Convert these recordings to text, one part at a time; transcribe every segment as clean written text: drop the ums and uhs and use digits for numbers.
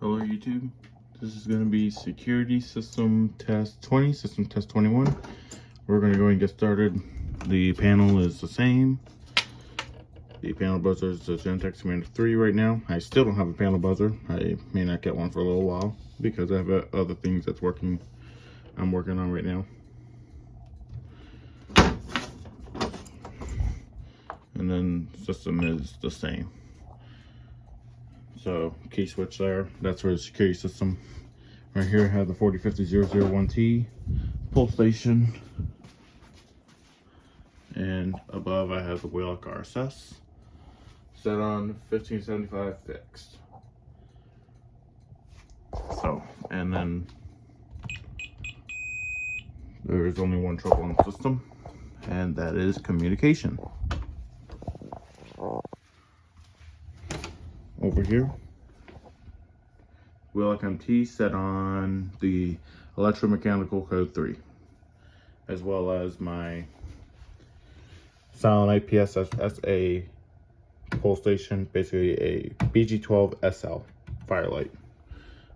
Hello YouTube, this is going to be security system test 20, system test 21. We're going to go and get started. The panel is the same. The panel buzzer is the Gentex Commander 3 right now. I still don't have a panel buzzer. I may not get one for a little while because I have other things I'm working on right now. And then system is the same. So key switch there, that's for the security system. Right here I have the 4050001T pull station, and above I have the Wheelock RSS set on 1575 fixed. So, and then there is only one trouble in the system, and that is communication. Over here, Wheelock MT set on the electromechanical code 3, as well as my Silent IPS SA pull station, basically a BG12 SL firelight,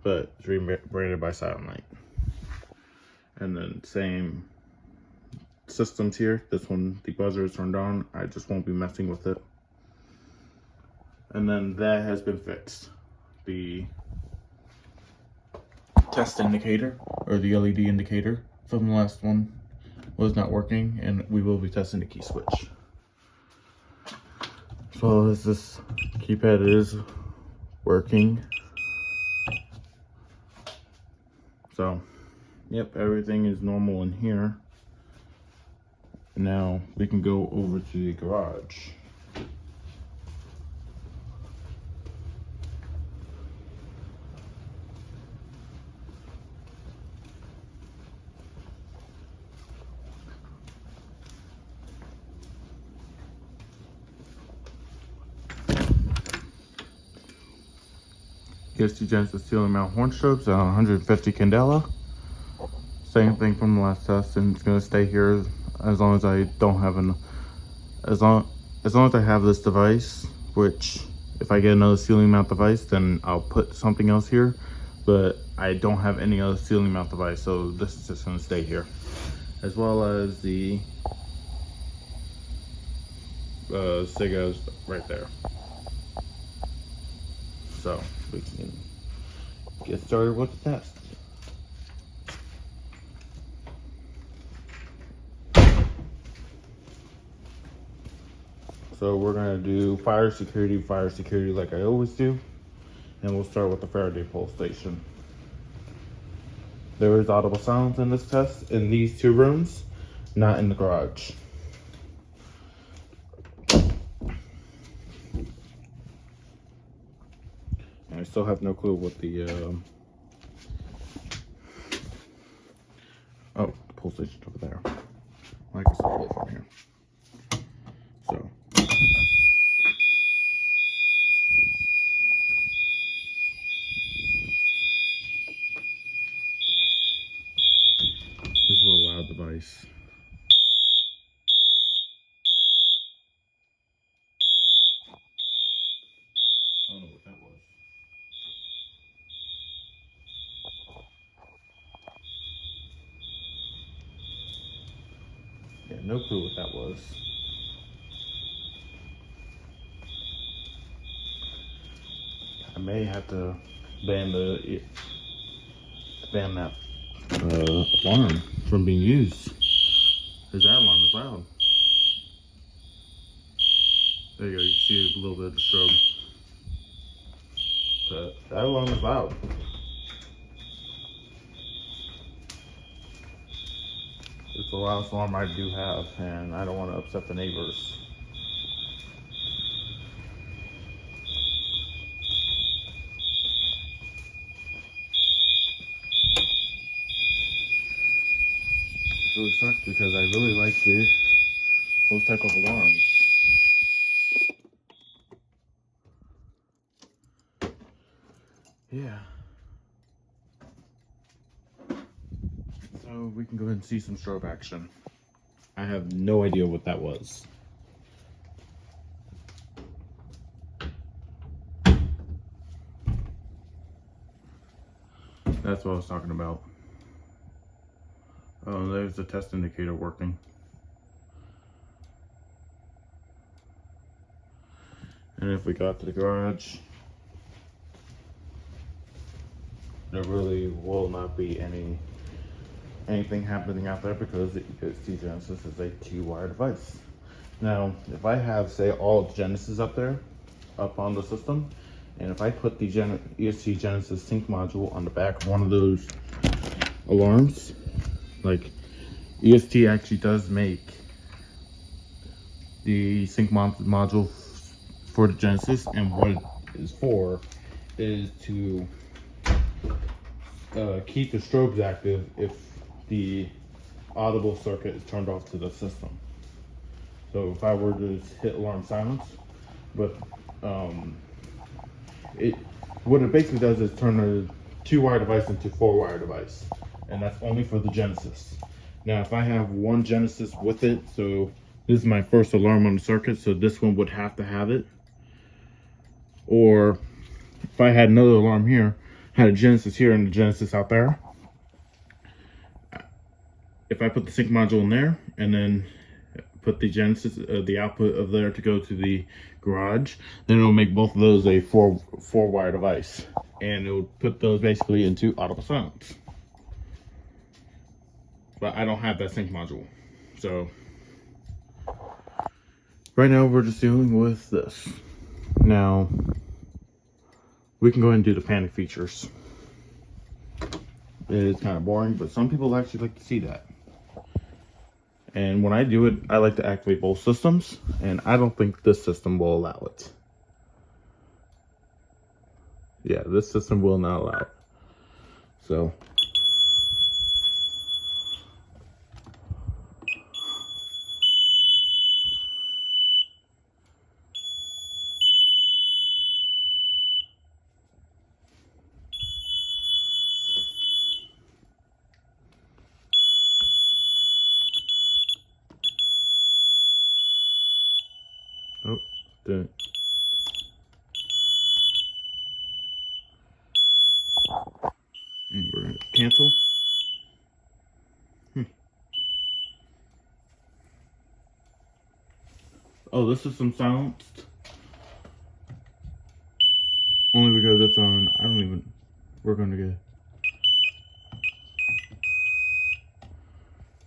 but it's rebranded by Silent Light. And then same systems here. This one, the buzzer is turned on. I just won't be messing with it. And then that has been fixed. The test indicator, or the LED indicator from the last one, was not working, and we will be testing the key switch. As well as this keypad is working. So, yep, everything is normal in here. Now we can go over to the garage. EST Genesis ceiling mount horn strobes at 150 candela. Same thing from the last test, and it's gonna stay here as long as I don't have as long as I have this device. Which, if I get another ceiling mount device, then I'll put something else here. But I don't have any other ceiling mount device, so this is just gonna stay here, as well as the Sigos right there. So we can get started with the test. So we're gonna do fire security like I always do. And we'll start with the Faraday pole station. There is audible sounds in this test in these two rooms, not in the garage. I still have no clue what the oh, the pull station's over there. I can still pull from here. So this is a loud device. I don't know what that was. Yeah, no clue what that was. I may have to ban that alarm from being used, because that alarm is loud. There you go, you can see a little bit of the strobe. But that alarm is loud. It's the loudest alarm I do have, and I don't want to upset the neighbors. It really sucks because I really like those type of alarms. Yeah. So we can go ahead and see some strobe action. I have no idea what that was. That's what I was talking about. Oh, there's the test indicator working. And if we got to the garage, there really will not be anything happening out there because the EST Genesis is a 2-wire device. Now, if I have, say, all Genesis up there, up on the system, and if I put the EST Genesis sync module on the back of one of those alarms, like EST actually does make the sync module for the Genesis, and what it is for is to keep the strobes active if the audible circuit is turned off to the system. So if I were to just hit alarm silence, but what it basically does is turn a 2-wire device into 4-wire device, and that's only for the Genesis. Now, if I have one Genesis with it, so this is my first alarm on the circuit, so this one would have to have it. Or if I had another alarm here, had a Genesis here and a Genesis out there, if I put the sync module in there and then put the Genesis, the output of there to go to the garage, then it'll make both of those a 4-wire device, and it'll put those basically into audible silence. But I don't have that sync module, so right now we're just dealing with this. Now we can go ahead and do the panic features. It is kind of boring, but some people actually like to see that. And when I do it, I like to activate both systems, and I don't think this system will allow it. Yeah, this system will not allow it. So oh, didn't. And we're gonna cancel. Oh, this system silenced. Only because it's on. I don't even. We're gonna get.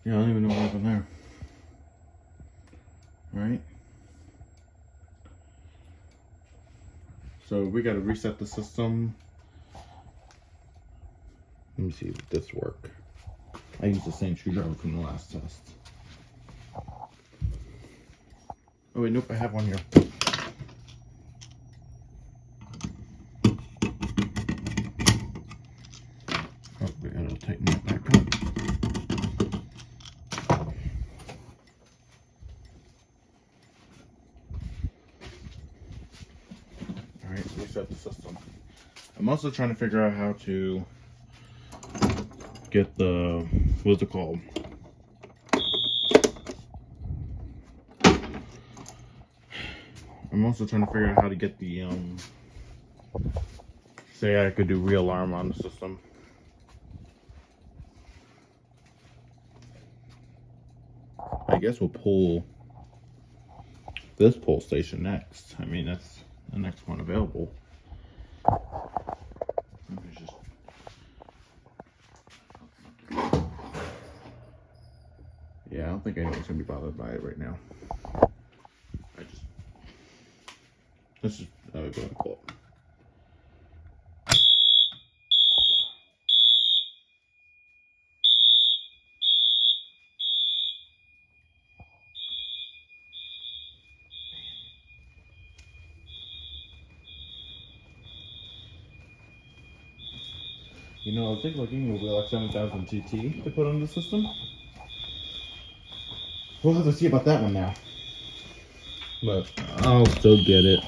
Yeah, I don't even know what happened there. Alright. So we gotta reset the system. Let me see if this works. I used the same screwdriver from the last test. Oh wait, nope, I have one here. Oh, we gotta tighten that back up. Alright, reset the system. I'm also trying to figure out how to get the, what's it called? I'm also trying to figure out how to get the, say I could do re-alarm on the system. I guess we'll pull this pull station next. I mean, that's the next one available. Yeah, I don't think anyone's gonna be bothered by it right now. Let's just go ahead and pull it. You know, I was thinking will be like 7000 TT to put on the system. We'll have to see about that one now. But I'll still get it.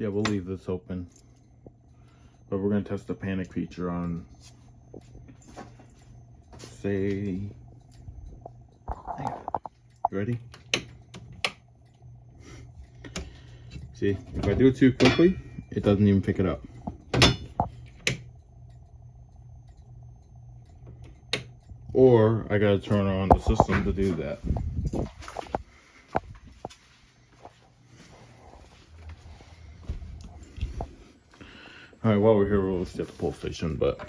Yeah, we'll leave this open. But we're gonna test the panic feature on, say, hang on. You ready? See, if I do it too quickly, it doesn't even pick it up. Or I gotta turn on the system to do that. All right, while we're here, we'll see at the pull station, but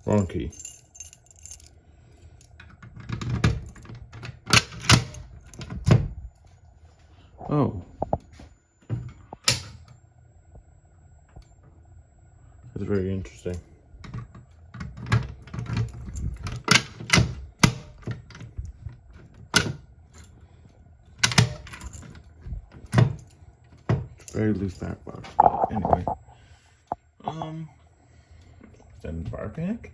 wrong key. Oh. That's very interesting. It's very loose back box, but anyway. Send fire panic.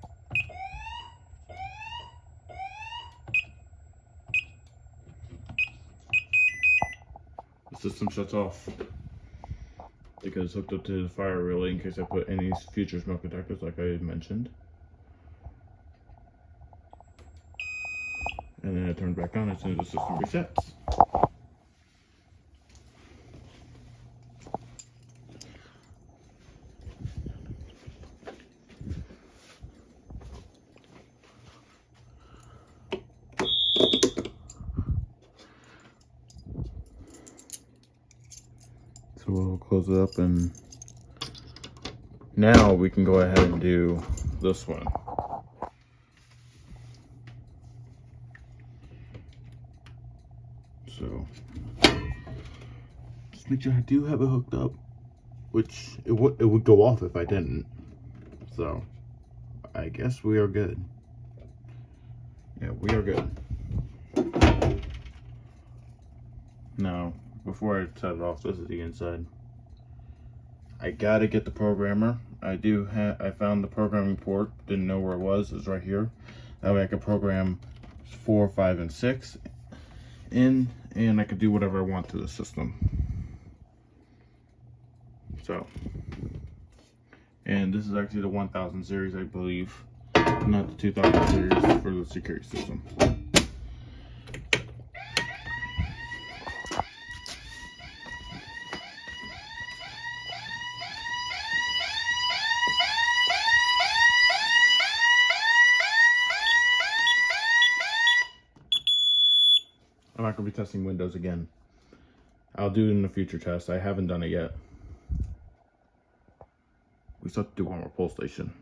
The system shuts off because it's hooked up to the fire relay in case I put any future smoke detectors like I mentioned. And then it turns back on as soon as the system resets. So we'll close it up, and now we can go ahead and do this one. So just make sure I do have it hooked up, which it would go off if I didn't. So I guess we are good. Yeah, we are good. Now, before I set it off, this is the inside. I gotta get the programmer. I found the programming port, didn't know where it was. It's right here. That way I could program 4, 5, and 6 in, and I could do whatever I want to the system. So, and this is actually the 1000 series, I believe, not the 2000 series for the security system. I'm not going to be testing Windows again. I'll do it in a future test. I haven't done it yet. We still have to do one more pull station.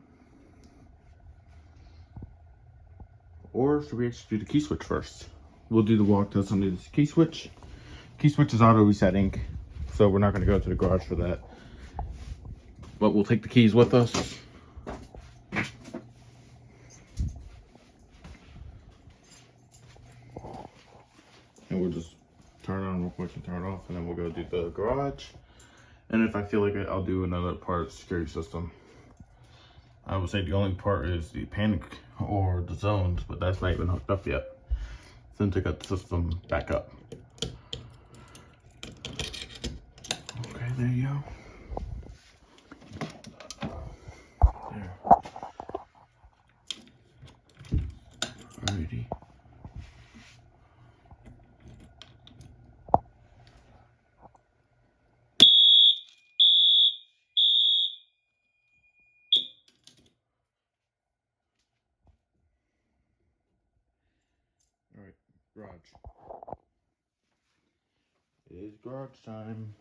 Or should we actually do the key switch first? We'll do the walk test on the key switch. Key switch is auto resetting, so we're not going to go to the garage for that. But we'll take the keys with us. And we'll just turn it on real quick and turn it off, and then we'll go do the garage. And if I feel like it, I'll do another part of the security system. I would say the only part is the panic or the zones, but that's not even hooked up yet since I got the system back up. Okay, there you go. There. Alrighty. Alright, garage. It is garage time.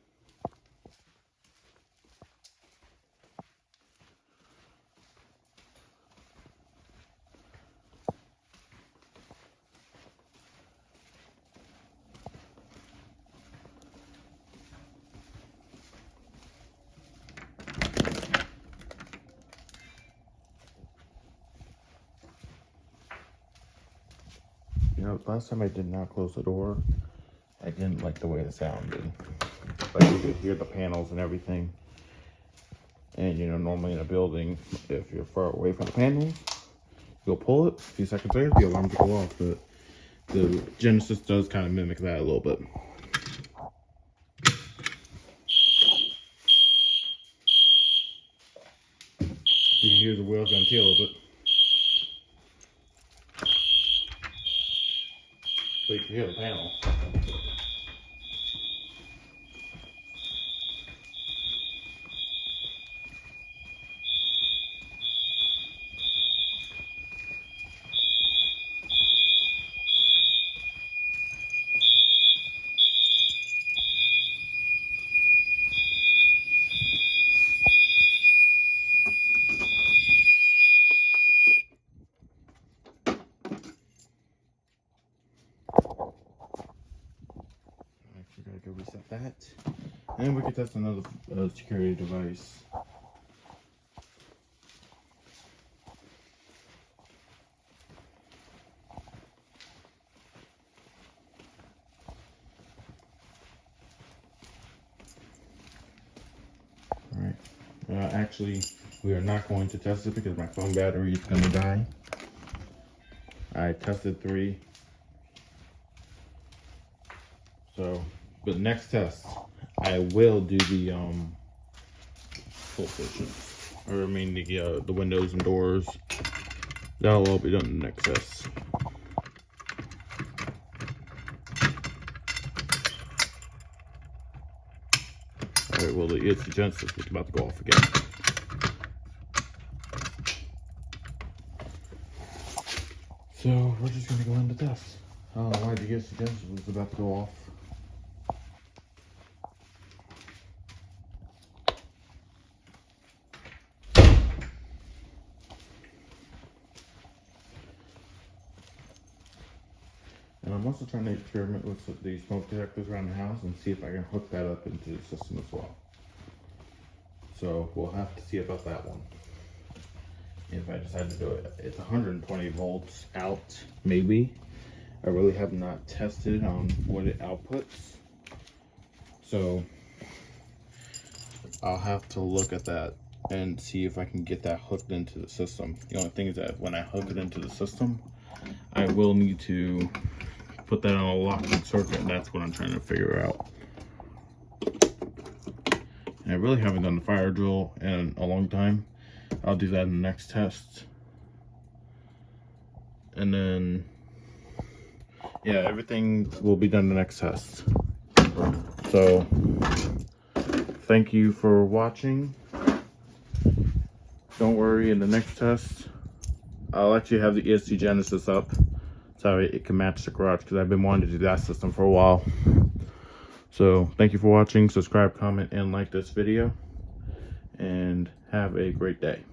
You know, last time I did not close the door, I didn't like the way it sounded. Like you could hear the panels and everything. And normally in a building, if you're far away from the panel, you'll pull it. A few seconds later, the alarm will go off. But the Genesis does kind of mimic that a little bit. You can hear the wheels going to tail a little bit. But you can hear the panel. Actually, gotta go reset that. And we can test another security device. Alright. Actually, we are not going to test it because my phone battery is going to die. I tested 3. So, but next test, I will do the full vision, or I mean the windows and doors. That'll all be done in the next test. All right, well the ESC Genesis is about to go off again. So we're just gonna go into test. I don't know why the ESC Genesis was about to go off. And I'm also trying to experiment with the smoke detectors around the house and see if I can hook that up into the system as well. So we'll have to see about that one. If I decide to do it, it's 120 volts out, maybe. I really have not tested on what it outputs. So I'll have to look at that and see if I can get that hooked into the system. The only thing is that when I hook it into the system, I will need to put that on a locking circuit, and that's what I'm trying to figure out. And I really haven't done the fire drill in a long time. I'll do that in the next test. And then, yeah, everything will be done in the next test. So, thank you for watching. Don't worry, in the next test, I'll actually have the ESC Genesis up so it can match the garage, because I've been wanting to do that system for a while. So thank you for watching. Subscribe, comment, and like this video, and have a great day.